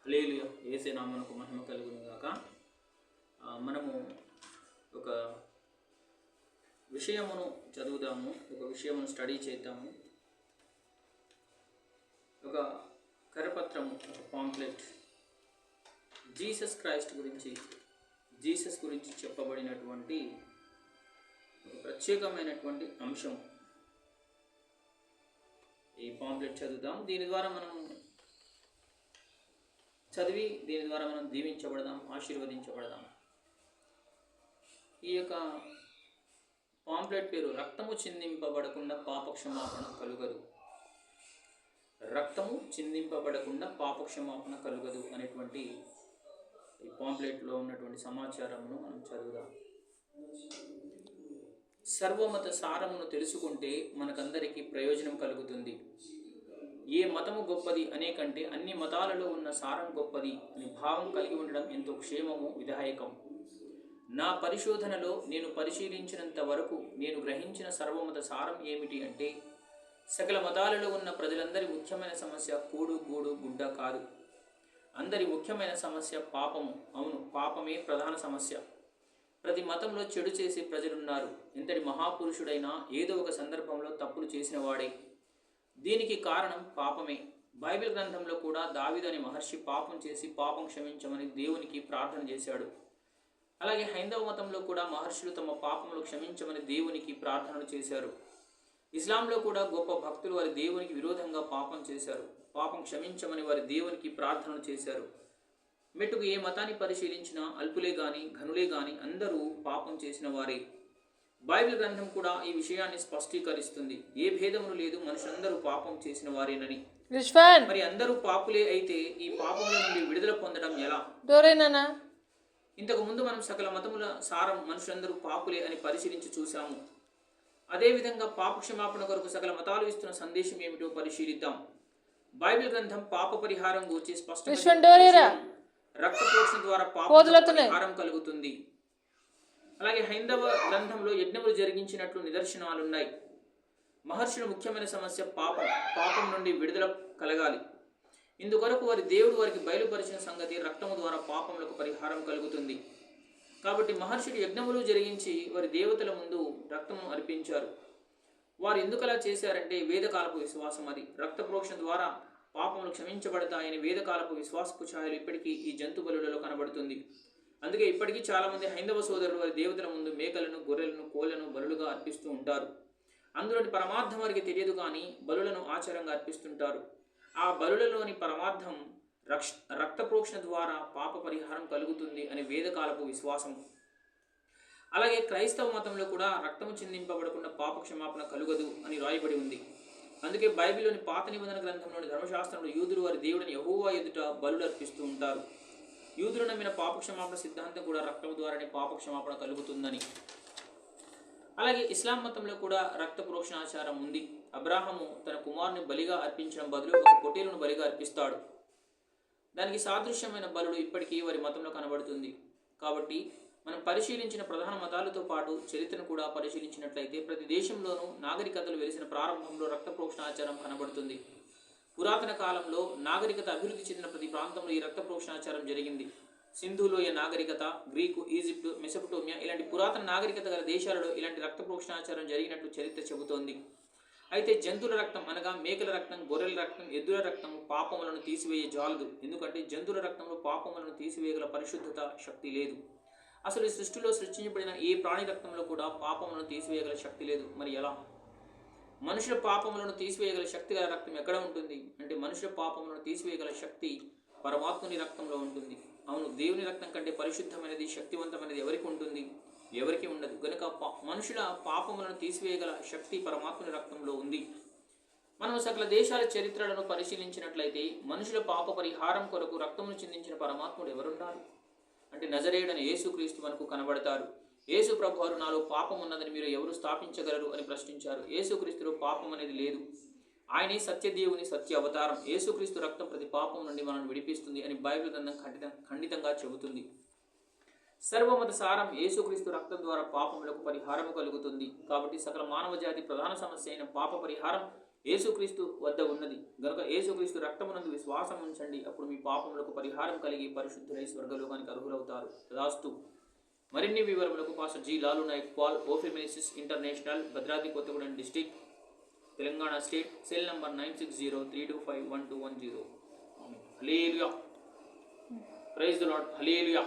హల్లెలూయా. యేసే నామమునకు మహిమ కలుగును గాక. మనము ఒక విషయమును చదువుదాము, ఒక విషయమును స్టడీ చేద్దాము. ఒక కరపత్రము, ఒక పాంప్లెట్ జీసస్ గురించి చెప్పబడినటువంటి ఒక ప్రత్యేకమైనటువంటి అంశం. ఈ పాంప్లెట్ చదువుదాం. దీని ద్వారా మనం దీవించబడదాం, ఆశీర్వదించబడదాం. ఈ యొక్క పాంప్లెట్ పేరు రక్తము చిందింపబడకుండా పాపక్షమాపణ కలుగదు. రక్తము చిందింపబడకుండా పాపక్షమాపణ కలుగదు అనేటువంటి ఈ పాంప్లెట్లో ఉన్నటువంటి సమాచారమును మనం చదువుదాం. సర్వమత సారమును తెలుసుకుంటే మనకందరికీ ప్రయోజనం కలుగుతుంది. ఏ మతము గొప్పది అనే కంటే అన్ని మతాలలో ఉన్న సారం గొప్పది అని భావం కలిగి ఉండడం ఎంతో క్షేమము, విధాయకం. నా పరిశోధనలో నేను పరిశీలించినంత వరకు నేను గ్రహించిన సర్వమత సారం ఏమిటి అంటే, సకల మతాలలో ఉన్న ప్రజలందరి ముఖ్యమైన సమస్య కూడు గూడు గుడ్డ కాదు. అందరి ముఖ్యమైన సమస్య పాపము. అవును, పాపమే ప్రధాన సమస్య. ప్రతి మతంలో చెడు చేసే ప్రజలున్నారు. ఎంతటి మహాపురుషుడైనా ఏదో ఒక సందర్భంలో తప్పులు చేసిన వాడే. దీనికి కారణం పాపమే. బైబిల్ గ్రంథంలో కూడా దావీదు అనే మహర్షి పాపం చేసి పాపం క్షమించమని దేవునికి ప్రార్థన చేశాడు. అలాగే హైందవ మతంలో కూడా మహర్షులు తమ పాపములు క్షమించమని దేవునికి ప్రార్థనలు చేశారు. ఇస్లాంలో కూడా గొప్ప భక్తులు వారి దేవునికి విరోధంగా పాపం చేశారు. పాపం క్షమించమని వారి దేవునికి ప్రార్థనలు చేశారు. మెట్టుకు ఏ మతాన్ని పరిశీలించినా అల్పులే గాని ఘనులే గాని అందరూ పాపం చేసిన వారే. బైబిల్ గ్రంథం కూడా ఈ విషయాన్ని స్పష్టీకరిస్తుంది. ఏ భేదమును లేదు, మనుషులందరూ పాపం చేసిన వారేనని. మరి అందరూ పాపులే అయితే ఈ పాపముల నుండి విడుదల పొందడం ఎలా? ఇంతకు ముందు మనం సకల మతముల సారం మనుషులందరూ పాపులే అని పరిశీలించి చూశాము. అదేవిధంగా పాప క్షమాపణ కొరకు సకల మతాలు ఇస్తున్న సందేశం ఏమిటో పరిశీలిద్దాం. బైబిల్ గ్రంథం పాప పరిహారం గురించి స్పష్టంగా రక్త ప్రోక్షణ ద్వారా పాప పరిహారం కలుగుతుంది. అలాగే హైందవ గ్రంథంలో యజ్ఞములు జరిగించినట్లు నిదర్శనాలున్నాయి. మహర్షుల ముఖ్యమైన సమస్య పాపం నుండి విడుదల కలగాలి. ఇందుకొరకు వారి దేవుడు వారికి బయలుపరిచిన సంగతి రక్తము ద్వారా పాపములకు పరిహారం కలుగుతుంది. కాబట్టి మహర్షులు యజ్ఞములు జరిగించి వారి దేవతల ముందు రక్తమును అర్పించారు. వారు ఎందుకలా చేశారంటే వేదకాలపు విశ్వాసం అది. రక్త ప్రోక్షణ ద్వారా పాపములు క్షమించబడతాయని వేదకాలపు విశ్వాసపు ఛాయలు ఇప్పటికీ ఈ జంతు బలులలో కనబడుతుంది. అందుకే ఇప్పటికీ చాలామంది హైందవ సోదరులు వారి దేవతల ముందు మేకలను, గొర్రెలను, కోళ్లను బలులుగా అర్పిస్తూ ఉంటారు. అందులోని పరమార్థం వారికి తెలియదు కానీ బలులను ఆచారంగా అర్పిస్తుంటారు. ఆ బలులలోని పరమార్థం రక్త ప్రోక్షణ ద్వారా పాప పరిహారం కలుగుతుంది అని వేదకాలపు విశ్వాసం. అలాగే క్రైస్తవ మతంలో కూడా రక్తము చిందింపబడకుండా పాప క్షమాపణ కలుగదు అని రాయబడి ఉంది. అందుకే బైబిల్లోని పాత నిబంధన గ్రంథంలోని ధర్మశాస్త్రంలో యూదులు వారి దేవుడిని యెహోవా ఎదుట బలులు అర్పిస్తూ ఉంటారు. యూదులు నమ్మిన పాప క్షమాపణ సిద్ధాంతం కూడా రక్తము ద్వారానే పాప క్షమాపణ కలుగుతుందని. అలాగే ఇస్లాం మతంలో కూడా రక్త ప్రోక్షణ ఆచారం ఉంది. అబ్రాహము తన కుమారుని బలిగా అర్పించడం బదులు ఒక పొట్టేలును బలిగా అర్పిస్తాడు. దానికి సాదృశ్యమైన బలుడు ఇప్పటికీ వారి మతంలో కనబడుతుంది. కాబట్టి మనం పరిశీలించిన ప్రధాన మతాలతో పాటు చరిత్రను కూడా పరిశీలించినట్లయితే ప్రతి దేశంలోనూ నాగరికతలు వెలిసిన ప్రారంభంలో రక్త ప్రోక్షణ ఆచారం కనబడుతుంది. పురాతన కాలంలో నాగరికత అభివృద్ధి చెందిన ప్రతి ప్రాంతంలో ఈ రక్త ప్రోక్షణాచారం జరిగింది. సింధులోయ నాగరికత, గ్రీకు, ఈజిప్టు, మెసొపటోమియా ఇలాంటి పురాతన నాగరికత గల దేశాలలో ఇలాంటి రక్త ప్రోక్షణాచారం జరిగినట్లు చరిత్ర చెబుతోంది. అయితే జంతువుల రక్తం అనగా మేకల రక్తం, గొర్రెల రక్తం, ఎద్దుల రక్తం పాపములను తీసివేయ జాలదు. ఎందుకంటే జంతువుల రక్తంలో పాపములను తీసివేయగల పరిశుద్ధత శక్తి లేదు. అసలు ఈ సృష్టిలో సృష్టించబడిన ఏ ప్రాణి రక్తంలో కూడా పాపములను తీసివేయగల శక్తి లేదు. మరి ఎలా? మనుషుల పాపములను తీసివేయగల శక్తి గల రక్తం ఎక్కడ ఉంటుంది అంటే మనుషుల పాపములను తీసివేయగల శక్తి పరమాత్ముని రక్తంలో ఉంటుంది. అవును, దేవుని రక్తం కంటే పరిశుద్ధమైనది, శక్తివంతమైనది ఎవరికి ఉంటుంది? ఎవరికి ఉండదు. కనుక మనుషుల పాపములను తీసివేయగల శక్తి పరమాత్ముని రక్తంలో ఉంది. మనం సకల దేశాల చరిత్రలను పరిశీలించినట్లయితే మనుషుల పాప పరిహారం కొరకు రక్తమును చిందించిన పరమాత్ముడు ఎవరున్నారు అంటే నజరేయుడైన యేసుక్రీస్తు మనకు కనబడతారు. యేసు ప్రభువారు నాలో పాపం ఉన్నదని మీరు ఎవరు స్థాపించగలరు అని ప్రశ్నించారు. యేసుక్రీస్తులో పాపం అనేది లేదు. ఆయనే సత్యదేవుని సత్య అవతారం. యేసుక్రీస్తు రక్తం ప్రతి పాపం నుండి మనల్ని విడిపిస్తుంది అని బైబిల్ గ్రంథం ఖండితంగా చెబుతుంది. సర్వమత సారం యేసుక్రీస్తు రక్తం ద్వారా పాపములకు పరిహారము కలుగుతుంది. కాబట్టి సకల మానవ జాతి ప్రధాన సమస్య అయిన పాప పరిహారం యేసుక్రీస్తు వద్ద ఉన్నది గనుక యేసుక్రీస్తు రక్తమునందు విశ్వాసం ఉంచండి, అప్పుడు మీ పాపములకు పరిహారం కలిగి పరిశుద్ధులై స్వర్గలోకానికి అర్హులవుతారు. తదాస్తు. మరిన్ని వివరములకు pastor G Lalu Nayak Paul, Ophir ministries international, Bhadradri Kothagudem district, Telangana state, cell number 9603251210. Hallelujah. Praise the Lord. Hallelujah.